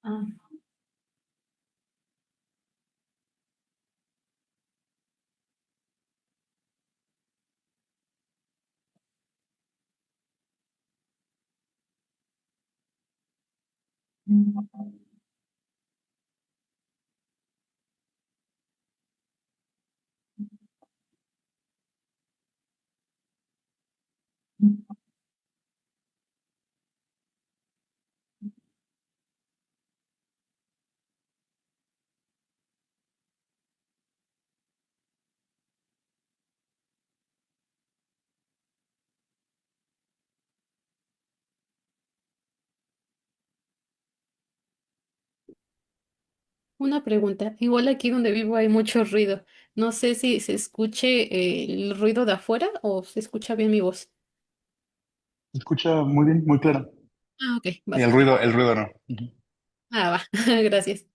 Ah, una pregunta. Igual aquí donde vivo hay mucho ruido. No sé si se escuche el ruido de afuera o se escucha bien mi voz. Se escucha muy bien, muy claro. Ah, ok, Y vale. el ruido no. Ujú. Ah, va. Gracias.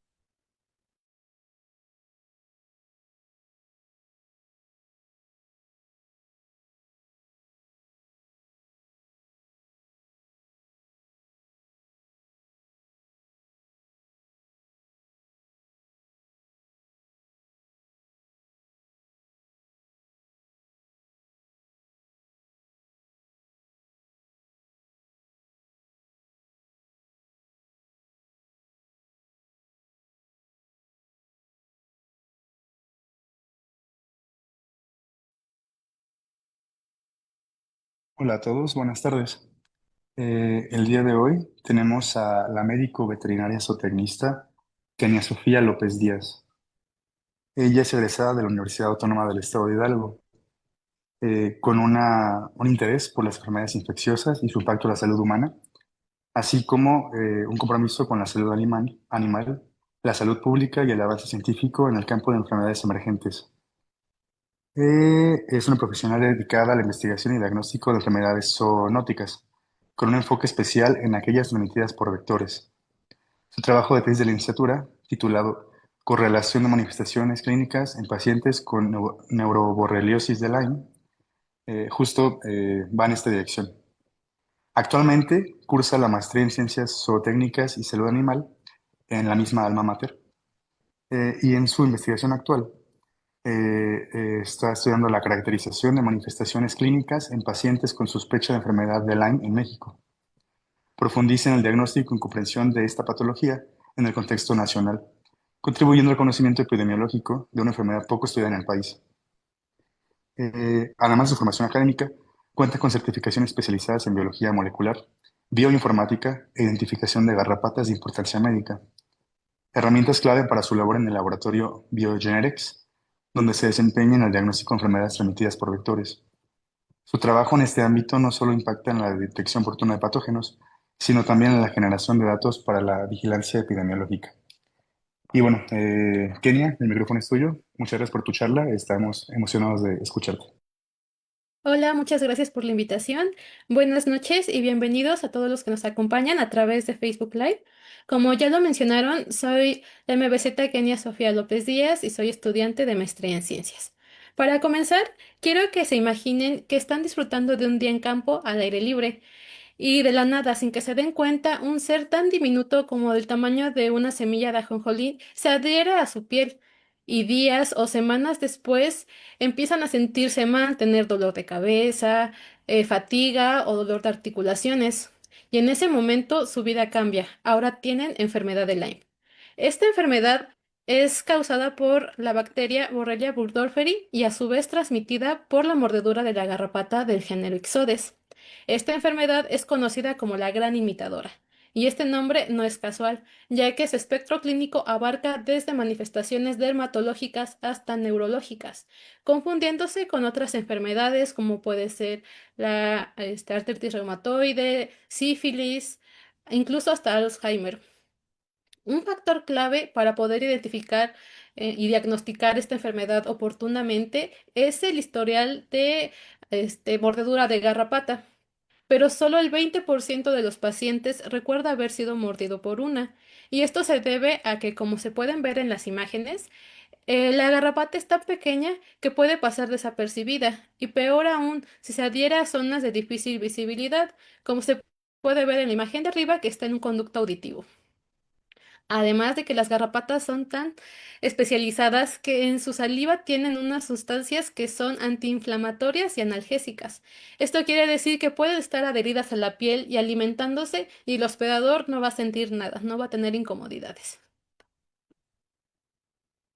Hola a todos, buenas tardes. El día de hoy tenemos a la médico veterinaria zootecnista Kenia Sofía López Díaz. Ella es egresada de la Universidad Autónoma del Estado de Hidalgo, con un interés por las enfermedades infecciosas y su impacto en la salud humana, así como un compromiso con la salud animal, la salud pública y el avance científico en el campo de enfermedades emergentes. Es una profesional dedicada a la investigación y diagnóstico de enfermedades zoonóticas, con un enfoque especial en aquellas transmitidas por vectores. Su trabajo de tesis de licenciatura, titulado Correlación de manifestaciones clínicas en pacientes con neuroborreliosis de Lyme, va en esta dirección. Actualmente cursa la maestría en Ciencias Zootécnicas y Salud Animal en la misma alma mater, y en su investigación actual está estudiando la caracterización de manifestaciones clínicas en pacientes con sospecha de enfermedad de Lyme en México. Profundiza en el diagnóstico y comprensión de esta patología en el contexto nacional, contribuyendo al conocimiento epidemiológico de una enfermedad poco estudiada en el país. Además de su formación académica, cuenta con certificaciones especializadas en biología molecular, bioinformática e identificación de garrapatas de importancia médica, herramientas clave para su labor en el laboratorio Biogenetics, donde se desempeña en el diagnóstico de enfermedades transmitidas por vectores. Su trabajo en este ámbito no solo impacta en la detección oportuna de patógenos, sino también en la generación de datos para la vigilancia epidemiológica. Y bueno, Kenia, el micrófono es tuyo. Muchas gracias por tu charla. Estamos emocionados de escucharte. Hola, muchas gracias por la invitación. Buenas noches y bienvenidos a todos los que nos acompañan a través de Facebook Live. Como ya lo mencionaron, soy la MBZ Kenia Sofía López Díaz y soy estudiante de maestría en ciencias. Para comenzar, quiero que se imaginen que están disfrutando de un día en campo al aire libre. Y de la nada, sin que se den cuenta, un ser tan diminuto como del tamaño de una semilla de ajonjolí se adhiere a su piel y días o semanas después empiezan a sentirse mal, tener dolor de cabeza, fatiga o dolor de articulaciones. Y en ese momento su vida cambia. Ahora tienen enfermedad de Lyme. Esta enfermedad es causada por la bacteria Borrelia burgdorferi y a su vez transmitida por la mordedura de la garrapata del género Ixodes. Esta enfermedad es conocida como la gran imitadora, y este nombre no es casual, ya que su espectro clínico abarca desde manifestaciones dermatológicas hasta neurológicas, confundiéndose con otras enfermedades como puede ser la artritis reumatoide, sífilis, incluso hasta Alzheimer. Un factor clave para poder identificar y diagnosticar esta enfermedad oportunamente es el historial de mordedura de garrapata, pero solo el 20% de los pacientes recuerda haber sido mordido por una. Y esto se debe a que, como se pueden ver en las imágenes, La garrapata es tan pequeña que puede pasar desapercibida y peor aún si se adhiere a zonas de difícil visibilidad, como se puede ver en la imagen de arriba que está en un conducto auditivo. Además de que las garrapatas son tan especializadas que en su saliva tienen unas sustancias que son antiinflamatorias y analgésicas. Esto quiere decir que pueden estar adheridas a la piel y alimentándose y el hospedador no va a sentir nada, no va a tener incomodidades.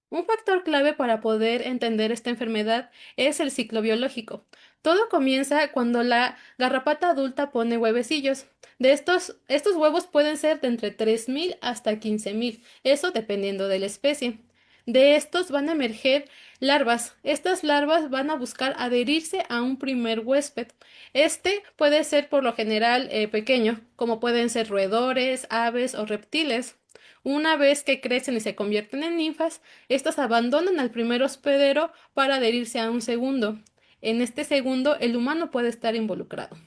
Un factor clave para poder entender esta enfermedad es el ciclo biológico. Todo comienza cuando la garrapata adulta pone huevecillos. Estos huevos pueden ser de entre 3.000 hasta 15.000, eso dependiendo de la especie. De estos van a emerger larvas. Estas larvas van a buscar adherirse a un primer huésped. Este puede ser por lo general pequeño, como pueden ser roedores, aves o reptiles. Una vez que crecen y se convierten en ninfas, estas abandonan al primer hospedero para adherirse a un segundo. En este segundo, el humano puede estar involucrado.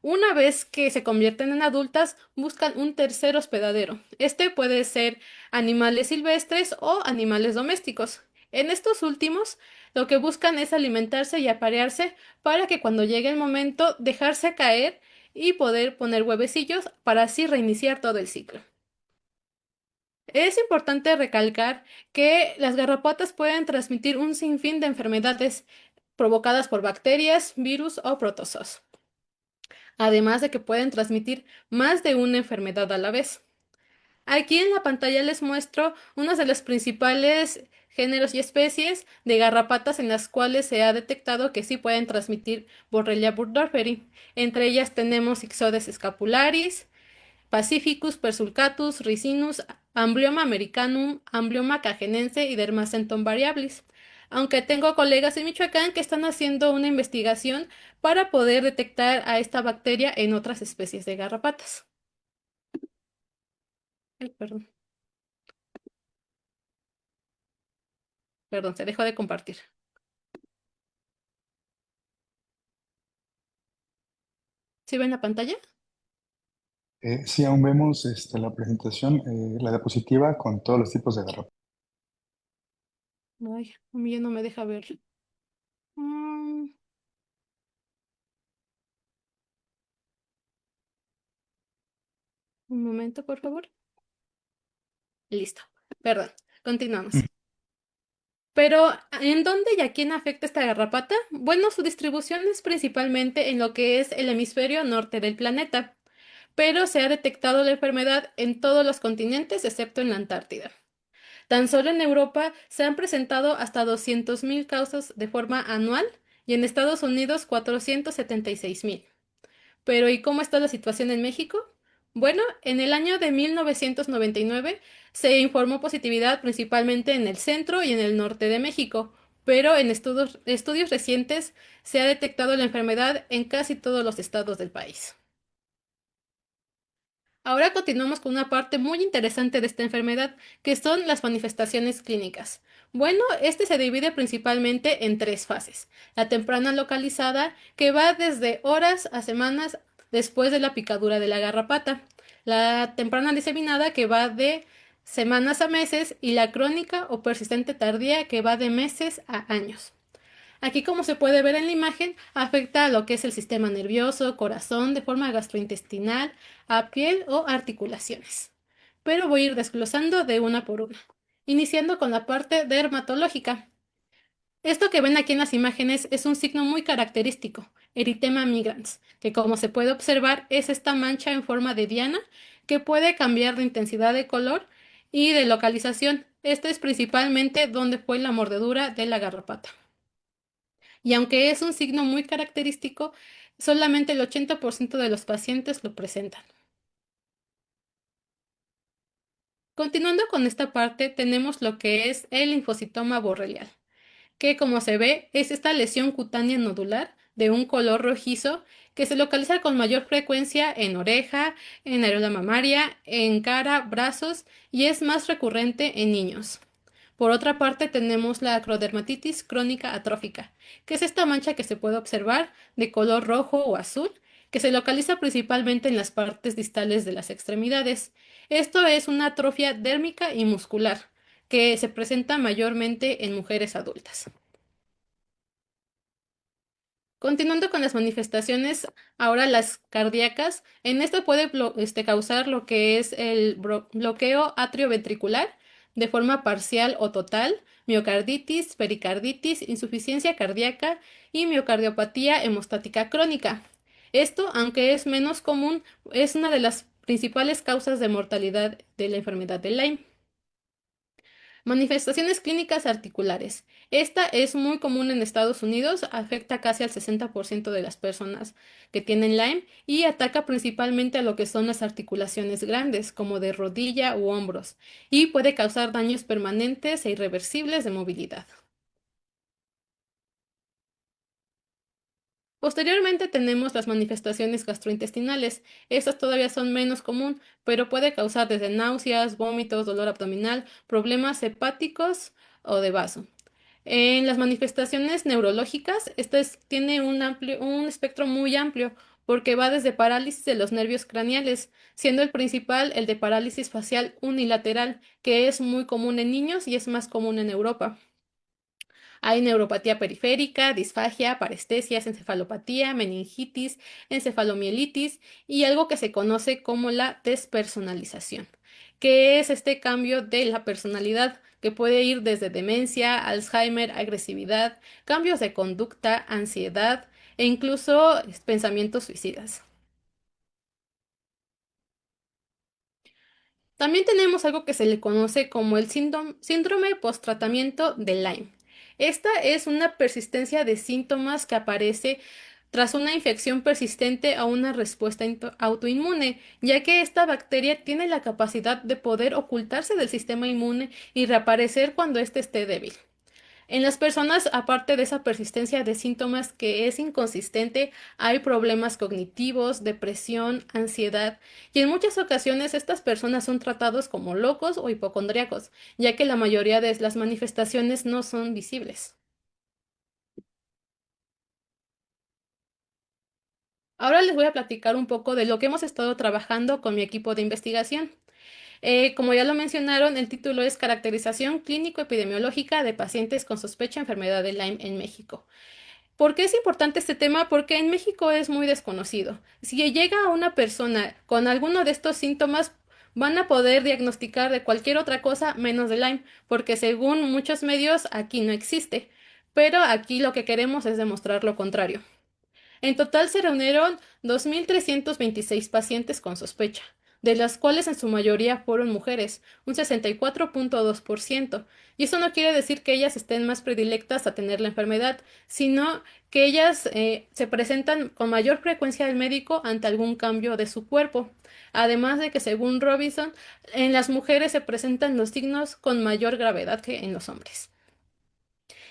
Una vez que se convierten en adultas, buscan un tercer hospedadero. Este puede ser animales silvestres o animales domésticos. En estos últimos, lo que buscan es alimentarse y aparearse para que cuando llegue el momento dejarse caer y poder poner huevecillos para así reiniciar todo el ciclo. Es importante recalcar que las garrapatas pueden transmitir un sinfín de enfermedades provocadas por bacterias, virus o protozoos, además de que pueden transmitir más de una enfermedad a la vez. Aquí en la pantalla les muestro uno de los principales géneros y especies de garrapatas en las cuales se ha detectado que sí pueden transmitir Borrelia burgdorferi. Entre ellas tenemos Ixodes scapularis, Pacificus, Persulcatus, Ricinus, Amblyoma americanum, Amblyoma cajenense y Dermacentum variabilis. Aunque tengo colegas en Michoacán que están haciendo una investigación para poder detectar a esta bacteria en otras especies de garrapatas. Ay, perdón, perdón, se dejó de compartir. ¿Sí ven la pantalla? Sí, aún vemos la presentación, la diapositiva con todos los tipos de garrapatas. Ay, a mí ya no me deja ver. Mm, un momento, por favor. Listo. Perdón. Continuamos. Pero, ¿en dónde y a quién afecta esta garrapata? Bueno, su distribución es principalmente en lo que es el hemisferio norte del planeta, pero se ha detectado la enfermedad en todos los continentes excepto en la Antártida. Tan solo en Europa se han presentado hasta 200.000 casos de forma anual y en Estados Unidos 476.000. Pero ¿y cómo está la situación en México? Bueno, en el año de 1999 se informó positividad principalmente en el centro y en el norte de México, pero en estudios recientes se ha detectado la enfermedad en casi todos los estados del país. Ahora continuamos con una parte muy interesante de esta enfermedad, que son las manifestaciones clínicas. Bueno, este se divide principalmente en tres fases. La temprana localizada, que va desde horas a semanas después de la picadura de la garrapata. La temprana diseminada, que va de semanas a meses, y la crónica o persistente tardía, que va de meses a años. Aquí, como se puede ver en la imagen, afecta a lo que es el sistema nervioso, corazón, de forma gastrointestinal, a piel o articulaciones. Pero voy a ir desglosando de una por una, iniciando con la parte dermatológica. Esto que ven aquí en las imágenes es un signo muy característico, eritema migrans, que como se puede observar es esta mancha en forma de diana que puede cambiar de intensidad de color y de localización. Esto es principalmente donde fue la mordedura de la garrapata. Y aunque es un signo muy característico, solamente el 80% de los pacientes lo presentan. Continuando con esta parte, tenemos lo que es el linfocitoma borrelial, que como se ve es esta lesión cutánea nodular de un color rojizo que se localiza con mayor frecuencia en oreja, en areola mamaria, en cara, brazos y es más recurrente en niños. Por otra parte, tenemos la acrodermatitis crónica atrófica, que es esta mancha que se puede observar de color rojo o azul, que se localiza principalmente en las partes distales de las extremidades. Esto es una atrofia dérmica y muscular, que se presenta mayormente en mujeres adultas. Continuando con las manifestaciones, ahora las cardíacas, en esto puede causar lo que es el bloqueo atrioventricular de forma parcial o total, miocarditis, pericarditis, insuficiencia cardíaca y miocardiopatía hemostática crónica. Esto, aunque es menos común, es una de las principales causas de mortalidad de la enfermedad de Lyme. Manifestaciones clínicas articulares. Esta es muy común en Estados Unidos, afecta casi al 60% de las personas que tienen Lyme y ataca principalmente a lo que son las articulaciones grandes, como de rodilla u hombros, y puede causar daños permanentes e irreversibles de movilidad. Posteriormente tenemos las manifestaciones gastrointestinales. Estas todavía son menos común, pero puede causar desde náuseas, vómitos, dolor abdominal, problemas hepáticos o de vaso. En las manifestaciones neurológicas, tiene un espectro muy amplio porque va desde parálisis de los nervios craneales, siendo el principal el de parálisis facial unilateral, que es muy común en niños y es más común en Europa. Hay neuropatía periférica, disfagia, parestesias, encefalopatía, meningitis, encefalomielitis y algo que se conoce como la despersonalización, que es este cambio de la personalidad que puede ir desde demencia, Alzheimer, agresividad, cambios de conducta, ansiedad e incluso pensamientos suicidas. También tenemos algo que se le conoce como el síndrome post-tratamiento de Lyme. Esta es una persistencia de síntomas que aparece tras una infección persistente a una respuesta autoinmune, ya que esta bacteria tiene la capacidad de poder ocultarse del sistema inmune y reaparecer cuando éste esté débil. En las personas, aparte de esa persistencia de síntomas que es inconsistente, hay problemas cognitivos, depresión, ansiedad, y en muchas ocasiones estas personas son tratados como locos o hipocondríacos, ya que la mayoría de las manifestaciones no son visibles. Ahora les voy a platicar un poco de lo que hemos estado trabajando con mi equipo de investigación. Como ya lo mencionaron, el título es Caracterización clínico-epidemiológica de pacientes con sospecha de enfermedad de Lyme en México. ¿Por qué es importante este tema? Porque en México es muy desconocido. Si llega una persona con alguno de estos síntomas, van a poder diagnosticar de cualquier otra cosa menos de Lyme, porque según muchos medios aquí no existe. Pero aquí lo que queremos es demostrar lo contrario. En total se reunieron 2.326 pacientes con sospecha, de las cuales en su mayoría fueron mujeres, un 64.2%. Y eso no quiere decir que ellas estén más predilectas a tener la enfermedad, sino que ellas se presentan con mayor frecuencia al médico ante algún cambio de su cuerpo. Además de que, según Robinson, en las mujeres se presentan los signos con mayor gravedad que en los hombres.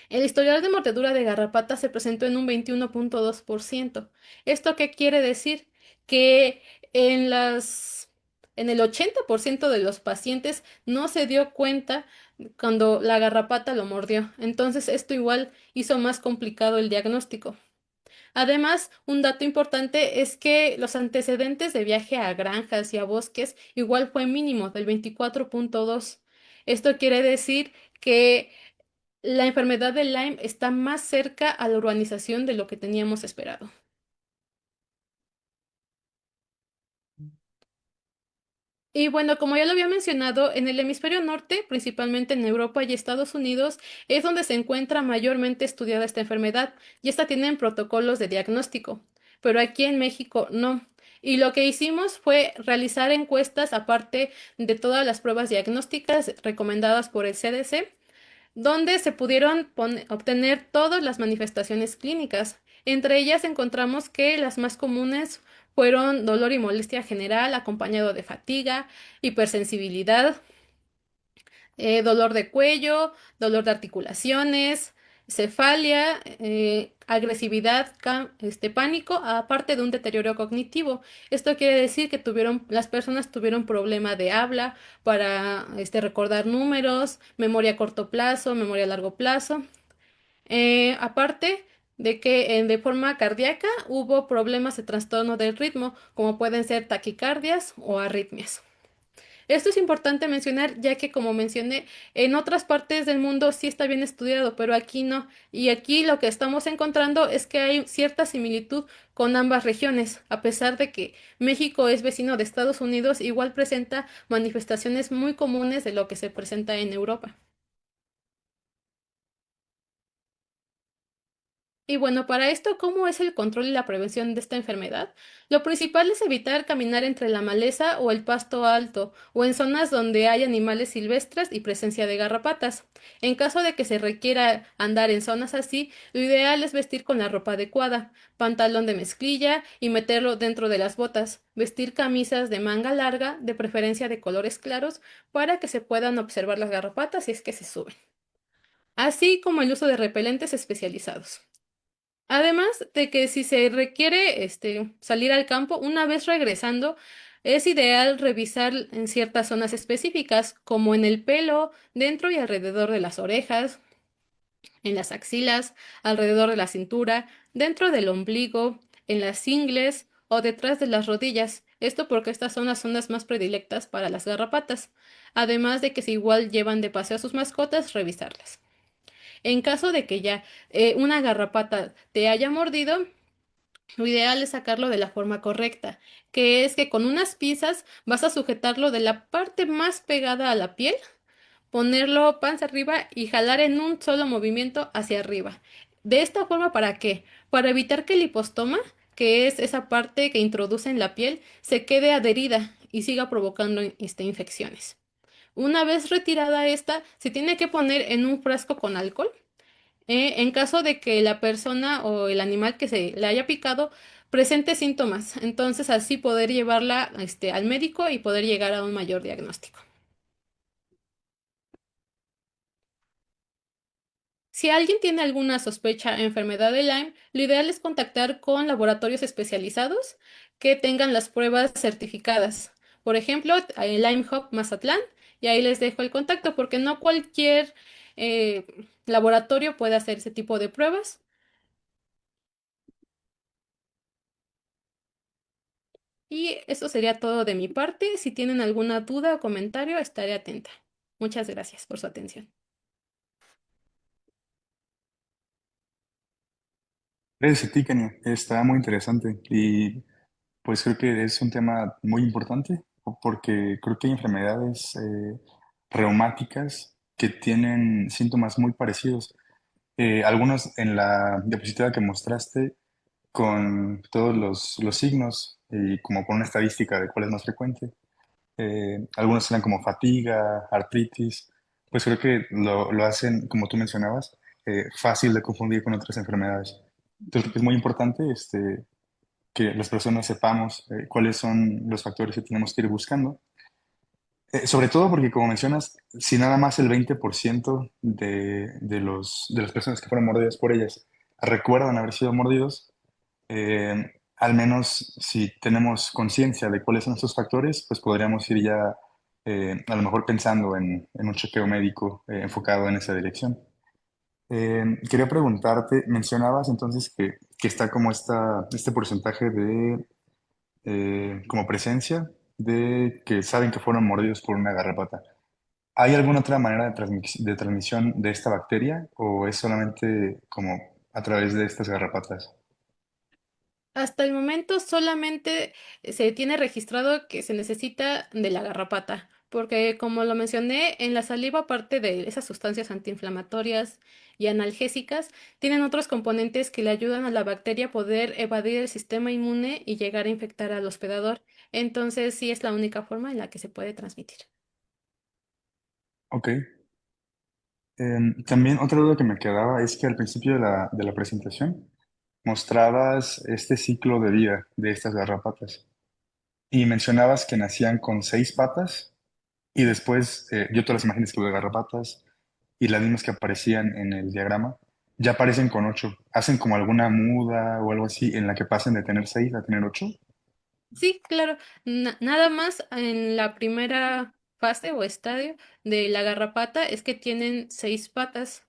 El historial de mordedura de garrapata se presentó en un 21.2%. ¿Esto qué quiere decir? Que en en el 80% de los pacientes no se dio cuenta cuando la garrapata lo mordió. Entonces, esto igual hizo más complicado el diagnóstico. Además, un dato importante es que los antecedentes de viaje a granjas y a bosques igual fue mínimo, del 24.2. Esto quiere decir que la enfermedad de Lyme está más cerca a la urbanización de lo que teníamos esperado. Y bueno, como ya lo había mencionado, en el hemisferio norte, principalmente en Europa y Estados Unidos, es donde se encuentra mayormente estudiada esta enfermedad y esta tienen protocolos de diagnóstico, pero aquí en México no. Y lo que hicimos fue realizar encuestas aparte de todas las pruebas diagnósticas recomendadas por el CDC donde se pudieron obtener todas las manifestaciones clínicas. Entre ellas encontramos que las más comunes fueron dolor y molestia general acompañado de fatiga, hipersensibilidad, dolor de cuello, dolor de articulaciones, cefalia, agresividad, pánico, aparte de un deterioro cognitivo. Esto quiere decir que las personas tuvieron problema de habla para recordar números, memoria a corto plazo, memoria a largo plazo. Aparte de que de forma cardíaca hubo problemas de trastorno del ritmo, como pueden ser taquicardias o arritmias. Esto es importante mencionar, ya que como mencioné, en otras partes del mundo sí está bien estudiado, pero aquí no. Y aquí lo que estamos encontrando es que hay cierta similitud con ambas regiones. A pesar de que México es vecino de Estados Unidos, igual presenta manifestaciones muy comunes de lo que se presenta en Europa. Y bueno, para esto, ¿cómo es el control y la prevención de esta enfermedad? Lo principal es evitar caminar entre la maleza o el pasto alto, o en zonas donde hay animales silvestres y presencia de garrapatas. En caso de que se requiera andar en zonas así, lo ideal es vestir con la ropa adecuada, pantalón de mezclilla y meterlo dentro de las botas, vestir camisas de manga larga, de preferencia de colores claros, para que se puedan observar las garrapatas si es que se suben, así como el uso de repelentes especializados. Además de que si se requiere salir al campo, una vez regresando, es ideal revisar en ciertas zonas específicas, como en el pelo, dentro y alrededor de las orejas, en las axilas, alrededor de la cintura, dentro del ombligo, en las ingles o detrás de las rodillas. Esto porque estas son las zonas más predilectas para las garrapatas. Además de que si igual llevan de paseo a sus mascotas, revisarlas. En caso de que ya una garrapata te haya mordido, lo ideal es sacarlo de la forma correcta, que es que con unas pinzas vas a sujetarlo de la parte más pegada a la piel, ponerlo panza arriba y jalar en un solo movimiento hacia arriba. De esta forma, ¿para qué? Para evitar que el hipostoma, que es esa parte que introduce en la piel, se quede adherida y siga provocando infecciones. Una vez retirada esta, se tiene que poner en un frasco con alcohol en caso de que la persona o el animal que se le haya picado presente síntomas, entonces así poder llevarla al médico y poder llegar a un mayor diagnóstico. Si alguien tiene alguna sospecha de enfermedad de Lyme, lo ideal es contactar con laboratorios especializados que tengan las pruebas certificadas. Por ejemplo, el Lyme Hub Mazatlán, y ahí les dejo el contacto porque no cualquier eh, laboratorio puede hacer ese tipo de pruebas. Y eso sería todo de mi parte. Si tienen alguna duda o comentario, estaré atenta. Muchas gracias por su atención. Gracias a ti, Kenia. Está muy interesante y pues creo que es un tema muy importante porque creo que hay enfermedades reumáticas que tienen síntomas muy parecidos. Algunos en la diapositiva que mostraste con todos los signos y como con una estadística de cuál es más frecuente. Algunos eran como fatiga, artritis, pues creo que lo hacen, como tú mencionabas, fácil de confundir con otras enfermedades. Entonces creo que es muy importante que las personas sepamos cuáles son los factores que tenemos que ir buscando. Sobre todo porque, como mencionas, si nada más el 20% de las personas que fueron mordidas por ellas recuerdan haber sido mordidos, al menos si tenemos conciencia de cuáles son estos factores, pues podríamos ir ya a lo mejor pensando en un chequeo médico enfocado en esa dirección. Quería preguntarte, mencionabas entonces que está como este porcentaje de como presencia de que saben que fueron mordidos por una garrapata. ¿Hay alguna otra manera de transmisión de esta bacteria o es solamente como a través de estas garrapatas? Hasta el momento solamente se tiene registrado que se necesita de la garrapata, porque como lo mencioné, en la saliva, aparte de esas sustancias antiinflamatorias y analgésicas, tienen otros componentes que le ayudan a la bacteria a poder evadir el sistema inmune y llegar a infectar al hospedador. Entonces, sí es la única forma en la que se puede transmitir. Ok. También otra duda que me quedaba es que al principio de la presentación mostrabas este ciclo de vida de estas garrapatas y mencionabas que nacían con 6 patas y después yo todas las imágenes que veo de garrapatas y las mismas que aparecían en el diagrama ya aparecen con 8. ¿Hacen como alguna muda o algo así en la que pasen de tener 6 a tener 8? Sí, claro. Nada más en la primera fase o estadio de la garrapata es que tienen 6 patas.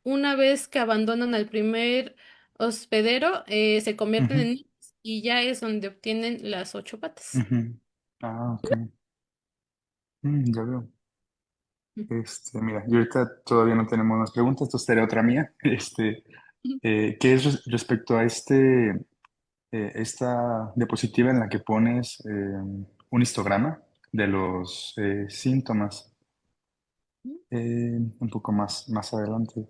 Una vez que abandonan al primer hospedero, se convierten en niños y ya es donde obtienen las 8 patas. Ujú. Ah, ok. Ya veo. Mira, yo ahorita todavía no tenemos más preguntas, esto sería otra mía. ¿Qué es respecto a esta diapositiva en la que pones un histograma de los síntomas un poco más adelante?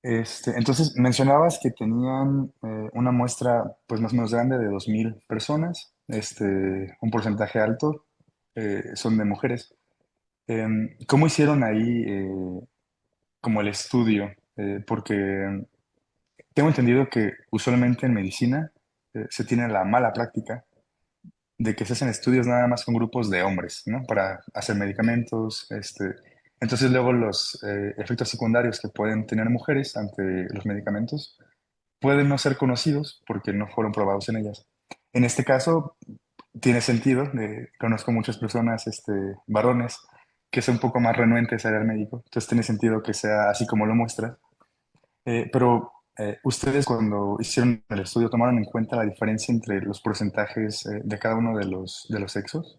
Entonces, mencionabas que tenían una muestra pues más o menos grande de 2.000 personas, un porcentaje alto son de mujeres. ¿Cómo hicieron ahí como el estudio? Porque tengo entendido que usualmente en medicina se tiene la mala práctica de que se hacen estudios nada más con grupos de hombres, ¿no? Para hacer medicamentos, entonces luego los efectos secundarios que pueden tener mujeres ante los medicamentos pueden no ser conocidos porque no fueron probados en ellas. En este caso, tiene sentido, conozco muchas personas, varones, que son un poco más renuentes a ir al médico, entonces tiene sentido que sea así como lo muestra. Pero ustedes cuando hicieron el estudio tomaron en cuenta la diferencia entre los porcentajes de cada uno de los sexos.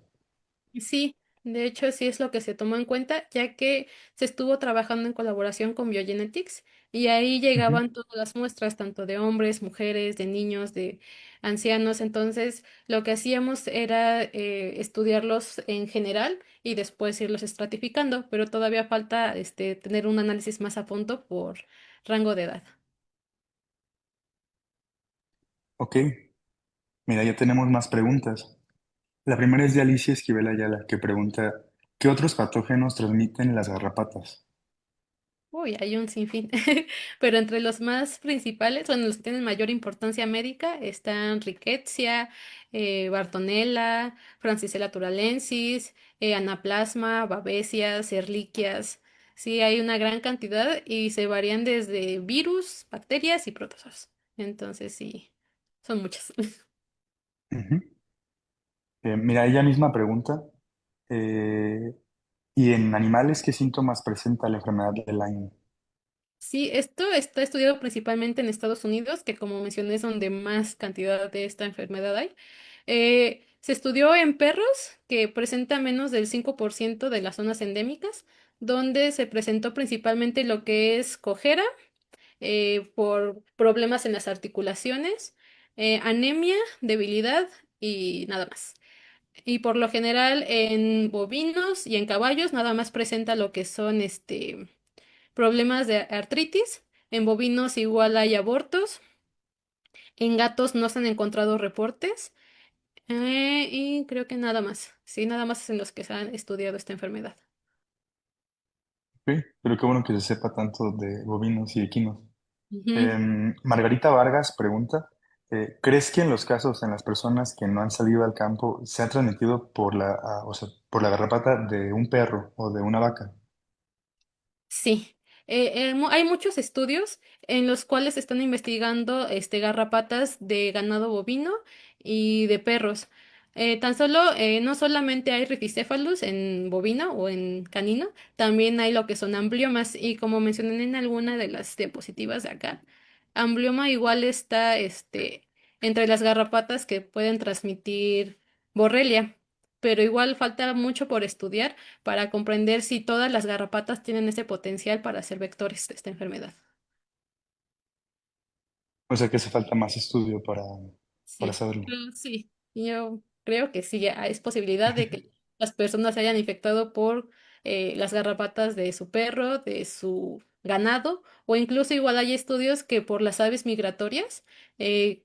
Sí, de hecho sí es lo que se tomó en cuenta, ya que se estuvo trabajando en colaboración con Biogenetics y ahí Ujú. llegaban todas las muestras, tanto de hombres, mujeres, de niños, de ancianos. Entonces, lo que hacíamos era estudiarlos en general y después irlos estratificando, pero todavía falta tener un análisis más a fondo por rango de edad. Ok, mira, ya tenemos más preguntas. La primera es de Alicia Esquivel Ayala, que pregunta, ¿qué otros patógenos transmiten las garrapatas? Uy, hay un sinfín. Pero entre los más principales, bueno, los que tienen mayor importancia médica, están Rickettsia, Bartonella, Francisella tularensis, Anaplasma, Babesias, Ehrlichias. Sí, hay una gran cantidad y se varían desde virus, bacterias y protozoos. Entonces, sí, son muchas. Ujú. Mira, ella misma pregunta, eh, ¿y en animales qué síntomas presenta la enfermedad de Lyme? Sí, esto está estudiado principalmente en Estados Unidos, que como mencioné es donde más cantidad de esta enfermedad hay. Se estudió en perros que presenta menos del 5% de las zonas endémicas, donde se presentó principalmente lo que es cojera por problemas en las articulaciones, anemia, debilidad y nada más. Y por lo general en bovinos y en caballos nada más presenta lo que son problemas de artritis. En bovinos igual hay abortos. En gatos no se han encontrado reportes. Y creo que nada más. Sí, nada más es en los que se han estudiado esta enfermedad. Ok, pero qué bueno que se sepa tanto de bovinos y equinos. Ujú. Margarita Vargas pregunta, ¿crees que en los casos en las personas que no han salido al campo se ha transmitido o sea, por la garrapata de un perro o de una vaca? Sí, hay muchos estudios en los cuales se están investigando garrapatas de ganado bovino y de perros. Tan solo, no solamente hay Rhipicephalus en bovino o en canino, también hay lo que son ambliomas y como mencioné en alguna de las diapositivas de acá, amblioma igual está entre las garrapatas que pueden transmitir borrelia, pero igual falta mucho por estudiar para comprender si todas las garrapatas tienen ese potencial para ser vectores de esta enfermedad. O sea que hace falta más estudio para Sí, saberlo. sí, yo creo que sí, es posibilidad de que las personas se hayan infectado por las garrapatas de su perro, de su ganado, o incluso igual hay estudios que por las aves migratorias,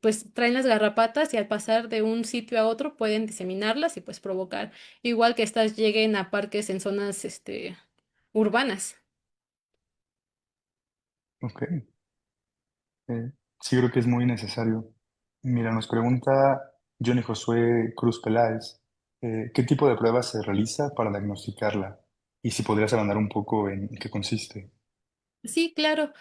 pues traen las garrapatas y al pasar de un sitio a otro pueden diseminarlas y pues provocar, igual que estas lleguen a parques en zonas urbanas. Ok, sí creo que es muy necesario. Mira, nos pregunta Johnny Josué Cruz Peláez, ¿qué tipo de pruebas se realiza para diagnosticarla? Y si podrías abundar un poco en qué consiste. Sí, claro.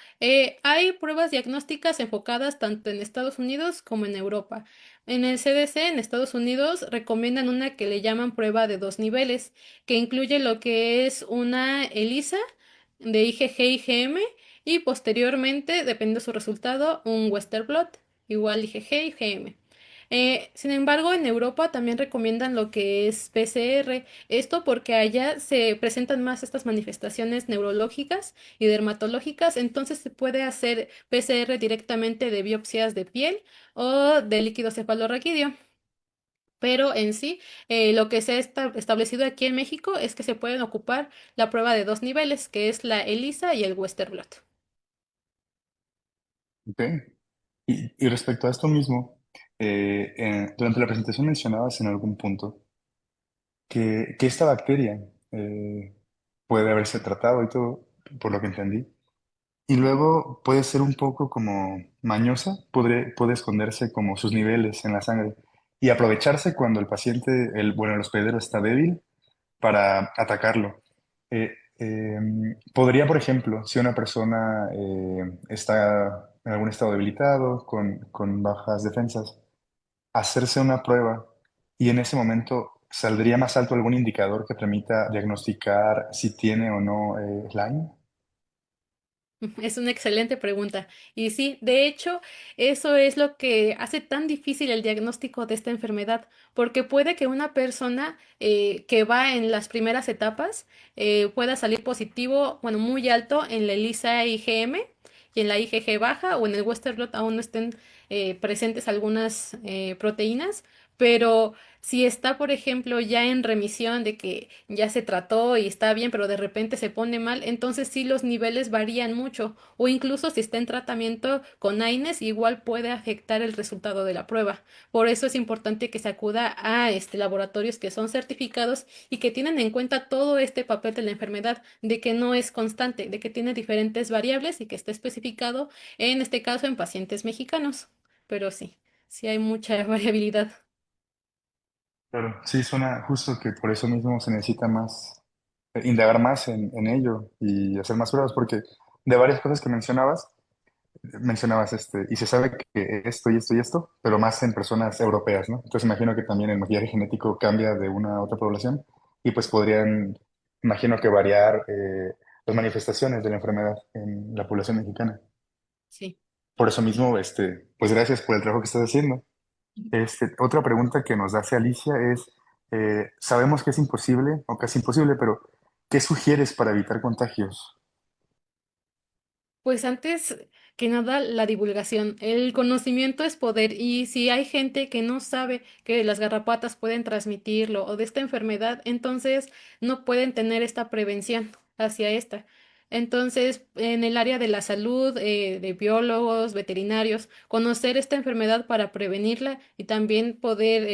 Hay pruebas diagnósticas enfocadas tanto en Estados Unidos como en Europa. En el CDC, en Estados Unidos, recomiendan una que le llaman prueba de dos niveles, que incluye lo que es una ELISA de IgG y IgM y posteriormente, dependiendo de su resultado, un Western blot, igual IgG y IgM. Sin embargo, en Europa también recomiendan lo que es PCR. Esto porque allá se presentan más estas manifestaciones neurológicas y dermatológicas, entonces se puede hacer PCR directamente de biopsias de piel o de líquido cefalorraquídeo. Pero en sí, lo que se ha establecido aquí en México es que se pueden ocupar la prueba de dos niveles, que es la ELISA y el Western blot. ¿Ok? Y respecto a esto mismo, durante la presentación mencionabas en algún punto que esta bacteria puede haberse tratado y todo, por lo que entendí. Y luego puede ser un poco como mañosa, puede esconderse como sus niveles en la sangre y aprovecharse cuando el paciente, bueno, el hospedero está débil para atacarlo. Podría, por ejemplo, si una persona está en algún estado debilitado, con bajas defensas, hacerse una prueba y en ese momento saldría más alto algún indicador que permita diagnosticar si tiene o no Lyme. Es una excelente pregunta. Y sí, de hecho, eso es lo que hace tan difícil el diagnóstico de esta enfermedad, porque puede que una persona que va en las primeras etapas pueda salir positivo, bueno, muy alto en la ELISA IgM y en la IgG baja o en el Western blot aún no estén presentes algunas proteínas, pero si está, por ejemplo, ya en remisión de que ya se trató y está bien, pero de repente se pone mal, entonces sí los niveles varían mucho. O incluso si está en tratamiento con AINES, igual puede afectar el resultado de la prueba. Por eso es importante que se acuda a laboratorios que son certificados y que tienen en cuenta todo este papel de la enfermedad, de que no es constante, de que tiene diferentes variables y que está especificado, en este caso, en pacientes mexicanos. Pero sí, sí hay mucha variabilidad. Claro, sí, suena justo que por eso mismo se necesita más, indagar más en ello y hacer más pruebas, porque de varias cosas que mencionabas y se sabe que esto y esto y esto, pero más en personas europeas, ¿no? Entonces imagino que también el maquillaje genético cambia de una a otra población y pues podrían, imagino que variar las manifestaciones de la enfermedad en la población mexicana. Sí. Por eso mismo, pues gracias por el trabajo que estás haciendo. Otra pregunta que nos hace Alicia es, sabemos que es imposible o casi imposible, pero ¿qué sugieres para evitar contagios? Pues antes que nada, la divulgación. El conocimiento es poder y si hay gente que no sabe que las garrapatas pueden transmitirlo o de esta enfermedad, entonces no pueden tener esta prevención hacia esta. Entonces, en el área de la salud, de biólogos, veterinarios, conocer esta enfermedad para prevenirla y también poder,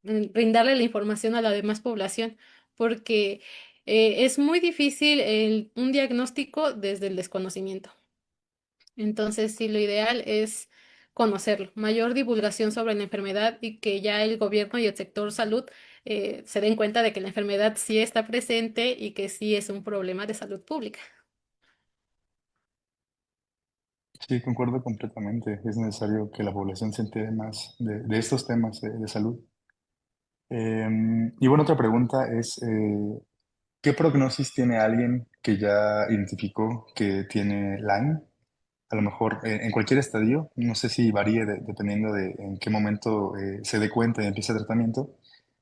brindarle la información a la demás población, porque es muy difícil un diagnóstico desde el desconocimiento. Entonces, sí, lo ideal es conocerlo, mayor divulgación sobre la enfermedad y que ya el gobierno y el sector salud se den cuenta de que la enfermedad sí está presente y que sí es un problema de salud pública. Sí, concuerdo completamente. Es necesario que la población se entere más de estos temas de salud. Y bueno, otra pregunta es, ¿qué prognosis tiene alguien que ya identificó que tiene Lyme? A lo mejor en cualquier estadio, no sé si varíe dependiendo de en qué momento se dé cuenta y empiece el tratamiento.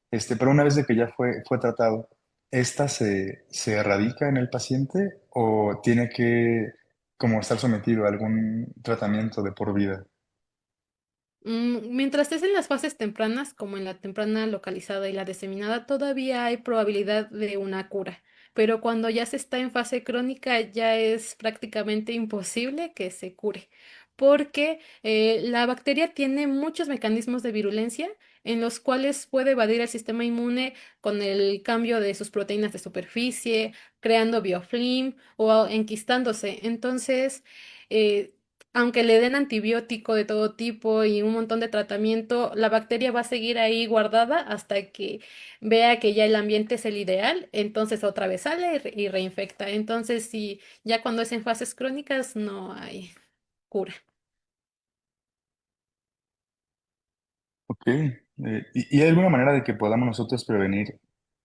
Pero una vez de que ya fue tratado, ¿esta se erradica en el paciente o tiene que como estar sometido a algún tratamiento de por vida? Mientras estés en las fases tempranas, como en la temprana localizada y la diseminada, todavía hay probabilidad de una cura, pero cuando ya se está en fase crónica ya es prácticamente imposible que se cure, porque la bacteria tiene muchos mecanismos de virulencia en los cuales puede evadir el sistema inmune con el cambio de sus proteínas de superficie, creando biofilm o enquistándose. Entonces, eh, aunque le den antibiótico de todo tipo y un montón de tratamiento, la bacteria va a seguir ahí guardada hasta que vea que ya el ambiente es el ideal, entonces otra vez sale y reinfecta. Entonces, sí, ya cuando es en fases crónicas no hay cura. Ok. ¿Y hay alguna manera de que podamos nosotros prevenir,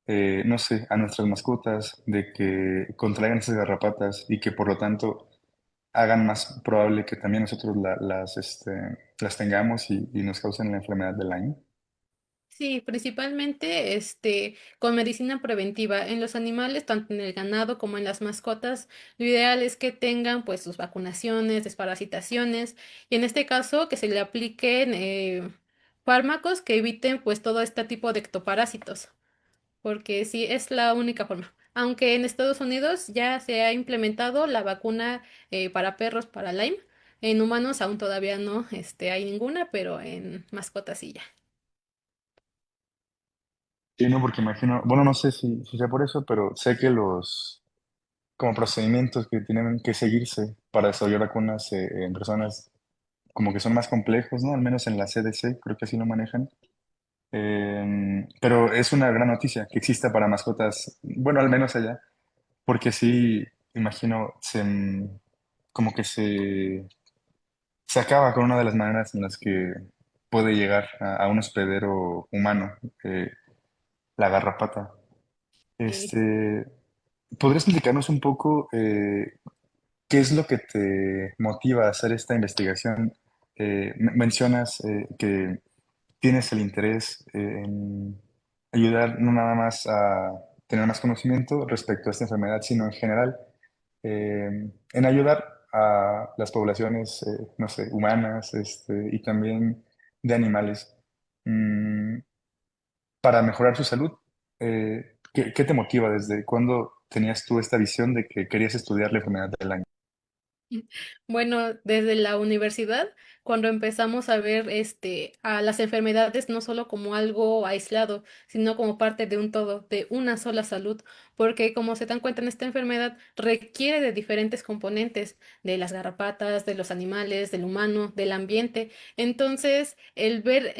no sé, a nuestras mascotas de que contraigan esas garrapatas y que por lo tanto hagan más probable que también nosotros las tengamos y nos causen la enfermedad de Lyme. Sí, principalmente con medicina preventiva. En los animales, tanto en el ganado como en las mascotas, lo ideal es que tengan pues sus vacunaciones, desparasitaciones, y en este caso que se le apliquen fármacos que eviten pues todo este tipo de ectoparásitos, porque sí es la única forma. Aunque en Estados Unidos ya se ha implementado la vacuna para perros para Lyme, en humanos aún todavía no hay ninguna, pero en mascotas sí ya. Sí, no, porque imagino, bueno, no sé si sea por eso, pero sé que como procedimientos que tienen que seguirse para desarrollar vacunas en personas como que son más complejos, ¿no? Al menos en la CDC, creo que así lo manejan. Pero es una gran noticia que exista para mascotas, bueno, al menos allá, porque sí, imagino, como que se acaba con una de las maneras en las que puede llegar a un hospedero humano, eh, la garrapata. Sí. Este, ¿Podrías explicarnos un poco qué es lo que te motiva a hacer esta investigación? Mencionas que tienes el interés en ayudar no nada más a tener más conocimiento respecto a esta enfermedad, sino en general en ayudar a las poblaciones, no sé, humanas, y también de animales, mm, para mejorar su salud. ¿Qué te motiva? ¿Desde cuándo tenías tú esta visión de que querías estudiar la enfermedad del Lyme? Bueno, desde la universidad, cuando empezamos a ver a las enfermedades no solo como algo aislado, sino como parte de un todo, de una sola salud, porque como se dan cuenta en esta enfermedad requiere de diferentes componentes, de las garrapatas, de los animales, del humano, del ambiente. Entonces, el ver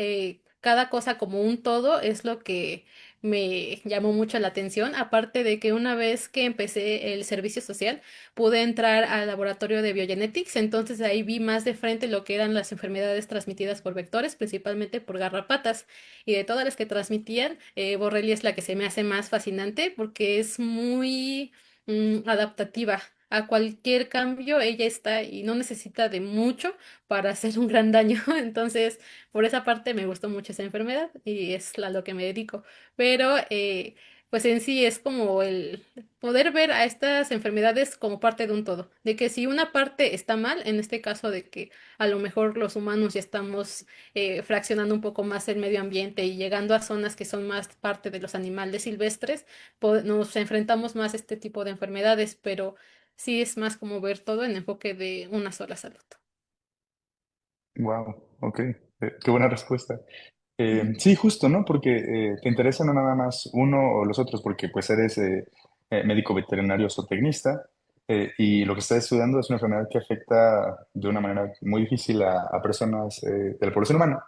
cada cosa como un todo es lo que me llamó mucho la atención, aparte de que una vez que empecé el servicio social, pude entrar al laboratorio de Biogenetics, entonces ahí vi más de frente lo que eran las enfermedades transmitidas por vectores, principalmente por garrapatas. Y de todas las que transmitían, Borrelia es la que se me hace más fascinante porque es muy adaptativa. A cualquier cambio ella está y no necesita de mucho para hacer un gran daño. Entonces, por esa parte me gustó mucho esa enfermedad y es a lo que me dedico. Pero, pues en sí es como el poder ver a estas enfermedades como parte de un todo, de que si una parte está mal, en este caso de que a lo mejor los humanos ya estamos fraccionando un poco más el medio ambiente y llegando a zonas que son más parte de los animales silvestres, nos enfrentamos más a este tipo de enfermedades, pero sí es más como ver todo en enfoque de una sola salud. Wow, ok, qué buena respuesta. Sí, justo, ¿no? Porque te interesa no nada más uno o los otros, porque pues eres médico veterinario zootecnista, y lo que estás estudiando es una enfermedad que afecta de una manera muy difícil a personas de la población humana.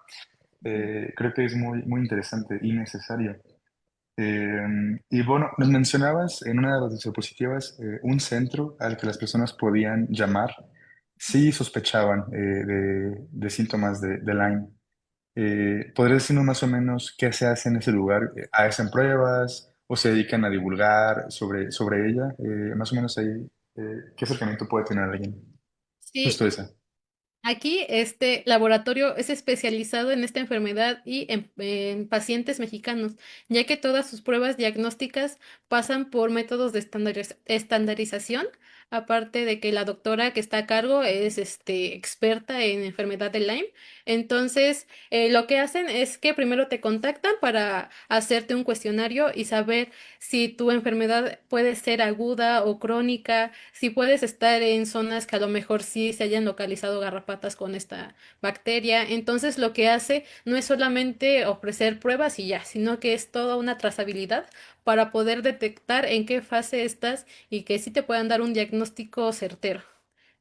Creo que es muy interesante y necesario. Y bueno, nos mencionabas en una de las diapositivas un centro al que las personas podían llamar si sospechaban de síntomas de Lyme. ¿Podrías decirnos más o menos qué se hace en ese lugar? ¿Hacen pruebas o se dedican a divulgar sobre ella? Más o menos ahí, ¿qué acercamiento puede tener alguien? Sí, Justo esa. aquí este laboratorio es especializado en esta enfermedad y en pacientes mexicanos, ya que todas sus pruebas diagnósticas pasan por métodos de estandarización, aparte de que la doctora que está a cargo es experta en enfermedad de Lyme. Entonces, lo que hacen es que primero te contactan para hacerte un cuestionario y saber si tu enfermedad puede ser aguda o crónica, si puedes estar en zonas que a lo mejor sí se hayan localizado garrapatas con esta bacteria. Entonces lo que hace no es solamente ofrecer pruebas y ya, sino que es toda una trazabilidad para poder detectar en qué fase estás y que sí te puedan dar un diagnóstico certero.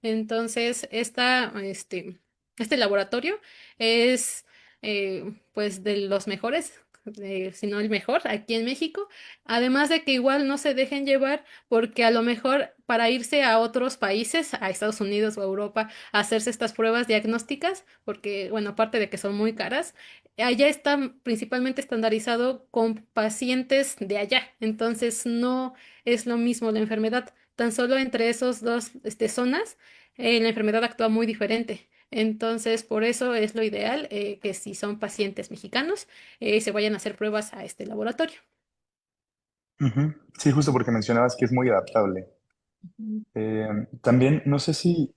Entonces, este laboratorio es pues de los mejores, si no el mejor, aquí en México. Además de que igual no se dejen llevar porque a lo mejor para irse a otros países, a Estados Unidos o a Europa, a hacerse estas pruebas diagnósticas, porque bueno, aparte de que son muy caras, allá está principalmente estandarizado con pacientes de allá. Entonces no es lo mismo la enfermedad. Tan solo entre esos dos zonas la enfermedad actúa muy diferente. Entonces, por eso es lo ideal que si son pacientes mexicanos, se vayan a hacer pruebas a este laboratorio. Ujú. Sí, justo porque mencionabas que es muy adaptable. Ujú. También no sé si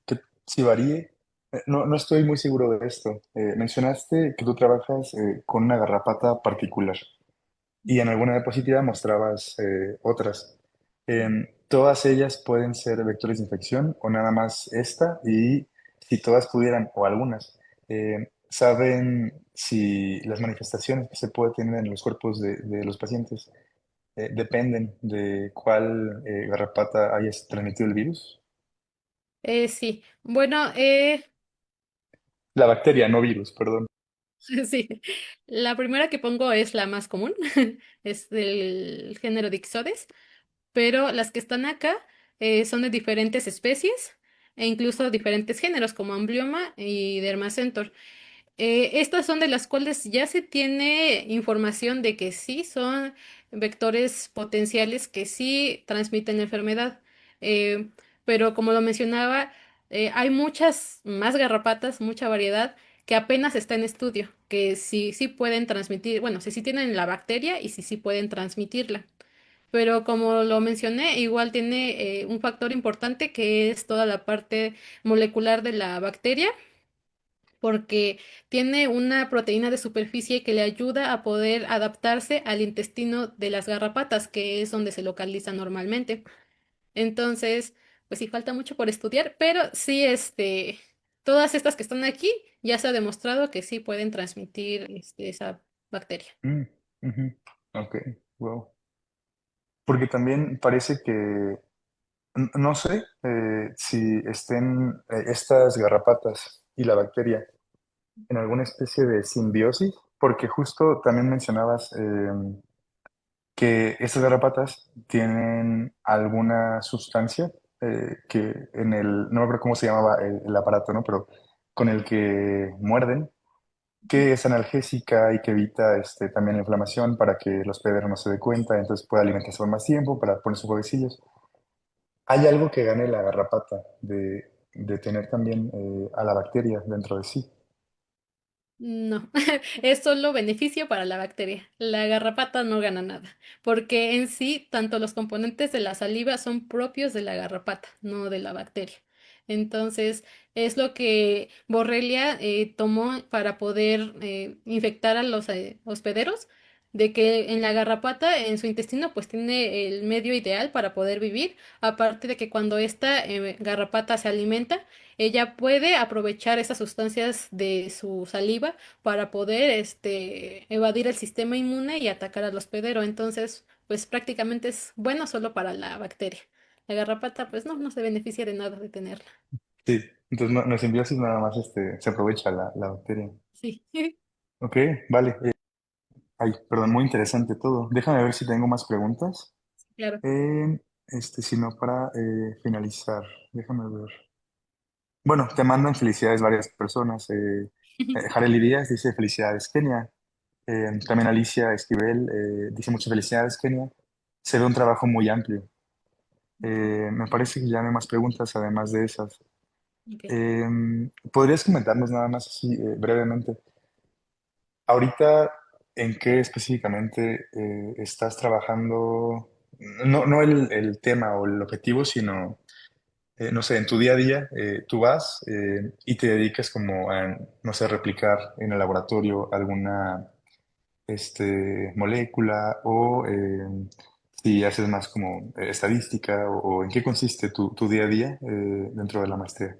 varíe, no estoy muy seguro de esto. Mencionaste que tú trabajas con una garrapata particular y en alguna diapositiva mostrabas otras. ¿Todas ellas pueden ser vectores de infección o nada más esta? Y si todas pudieran, o algunas, ¿saben si las manifestaciones que se puede tener en los cuerpos de los pacientes dependen de cuál garrapata haya transmitido el virus? Sí, bueno, La bacteria, no virus, perdón. sí, la primera que pongo es la más común, es del género Dixodes, pero las que están acá son de diferentes especies e incluso diferentes géneros como Amblyomma y Dermacentor. Estas son de las cuales ya se tiene información de que sí son vectores potenciales que sí transmiten la enfermedad. Eh, pero como lo mencionaba, hay muchas más garrapatas, mucha variedad que apenas está en estudio, que sí pueden transmitir, bueno, si sí tienen la bacteria y si sí pueden transmitirla. Pero como lo mencioné, igual tiene un factor importante que es toda la parte molecular de la bacteria porque tiene una proteína de superficie que le ayuda a poder adaptarse al intestino de las garrapatas, que es donde se localiza normalmente. Entonces, pues sí falta mucho por estudiar, pero sí, todas estas que están aquí ya se ha demostrado que sí pueden transmitir, esa bacteria. Mm, ujú. Ok, wow. Porque también parece que, no sé si estén estas garrapatas y la bacteria en alguna especie de simbiosis, porque justo también mencionabas que estas garrapatas tienen alguna sustancia que en no me acuerdo cómo se llamaba el aparato, ¿no? Pero con el que muerden, que es analgésica y que evita también la inflamación para que el hospedero no se dé cuenta, entonces pueda alimentarse por más tiempo para poner sus huevecillos. ¿Hay algo que gane la garrapata de tener también a la bacteria dentro de sí? No, es solo beneficio para la bacteria. La garrapata no gana nada, porque en sí, tanto los componentes de la saliva son propios de la garrapata, no de la bacteria. Entonces, es lo que Borrelia tomó para poder infectar a los hospederos, de que en la garrapata, en su intestino, pues tiene el medio ideal para poder vivir, aparte de que cuando esta garrapata se alimenta, ella puede aprovechar esas sustancias de su saliva para poder evadir el sistema inmune y atacar al hospedero. Entonces, pues prácticamente es bueno solo para la bacteria. La garrapata, pues no se beneficia de nada de tenerla. Sí, entonces no es simbiosis, nada más se aprovecha la bacteria. Sí, Ok, vale. Ay, perdón, muy interesante todo. Déjame ver si tengo más preguntas. claro. Si no, para finalizar, déjame ver. Bueno, te mandan felicidades varias personas. Jareli Díaz dice felicidades, Kenia. También Alicia Esquivel dice muchas felicidades, Kenia. Se ve un trabajo muy amplio. Me parece que ya no hay más preguntas además de esas. Ok. Eh, ¿Podrías comentarnos nada más así brevemente? Ahorita, ¿en qué específicamente estás trabajando? No el tema o el objetivo, sino, no sé, en tu día a día, tú vas y te dedicas como a, no sé, replicar en el laboratorio alguna molécula o si haces más como estadística o en qué consiste tu día a día dentro de la maestría.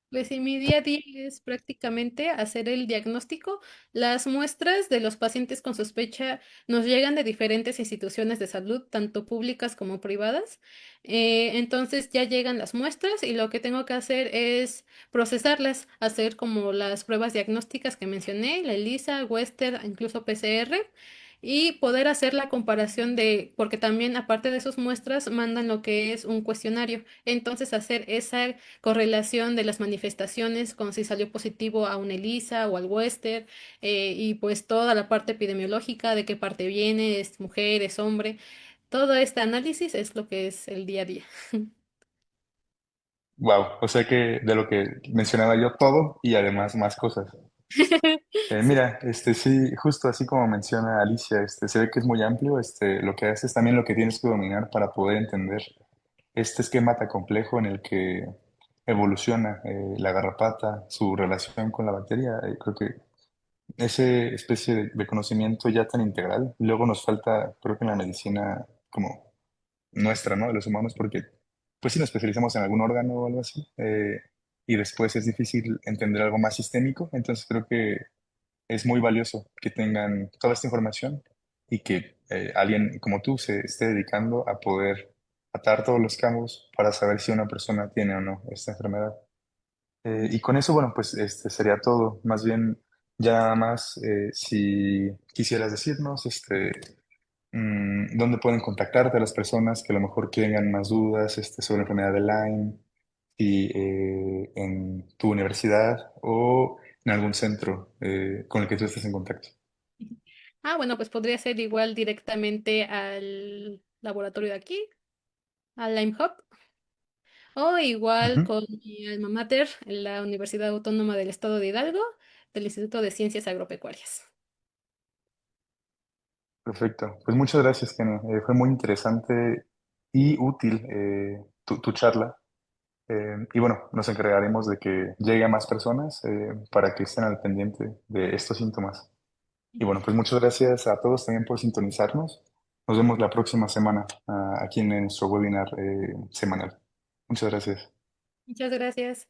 Pues sí, mi día a día es prácticamente hacer el diagnóstico. Las muestras de los pacientes con sospecha nos llegan de diferentes instituciones de salud, tanto públicas como privadas. Entonces ya llegan las muestras y lo que tengo que hacer es procesarlas, hacer como las pruebas diagnósticas que mencioné, la ELISA, Western, incluso PCR. Y poder hacer la comparación de, porque también aparte de sus muestras mandan lo que es un cuestionario. Entonces hacer esa correlación de las manifestaciones con si salió positivo a un ELISA o al Western, y pues toda la parte epidemiológica, de qué parte viene, es mujer, es hombre. Todo este análisis es lo que es el día a día. Wow, o sea que de lo que mencionaba yo todo y además más cosas. Sí. Mira, sí, justo así como menciona Alicia, se ve que es muy amplio, lo que hace es también lo que tienes que dominar para poder entender este esquema tan complejo en el que evoluciona la garrapata, su relación con la bacteria. Creo que ese especie de conocimiento ya tan integral, luego nos falta, creo que en la medicina como nuestra, ¿no? De los humanos, porque pues si nos especializamos en algún órgano o algo así, y después es difícil entender algo más sistémico, entonces creo que es muy valioso que tengan toda esta información y que alguien como tú se esté dedicando a poder atar todos los cabos para saber si una persona tiene o no esta enfermedad. Y con eso, bueno, pues sería todo. Más bien, ya nada más, si quisieras decirnos, dónde pueden contactarte las personas que a lo mejor tengan más dudas, sobre la enfermedad de Lyme, y en tu universidad o en algún centro con el que tú estés en contacto. Ah, bueno, pues podría ser igual directamente al laboratorio de aquí, al Lime Hub, o igual Ujú. con mi alma mater, en la Universidad Autónoma del Estado de Hidalgo, del Instituto de Ciencias Agropecuarias. Perfecto. Pues muchas gracias, Kenny. Fue muy interesante y útil tu charla. Y bueno, nos encargaremos de que llegue a más personas para que estén al pendiente de estos síntomas. Y bueno, pues muchas gracias a todos también por sintonizarnos. Nos vemos la próxima semana aquí en nuestro webinar semanal. Muchas gracias. Muchas gracias.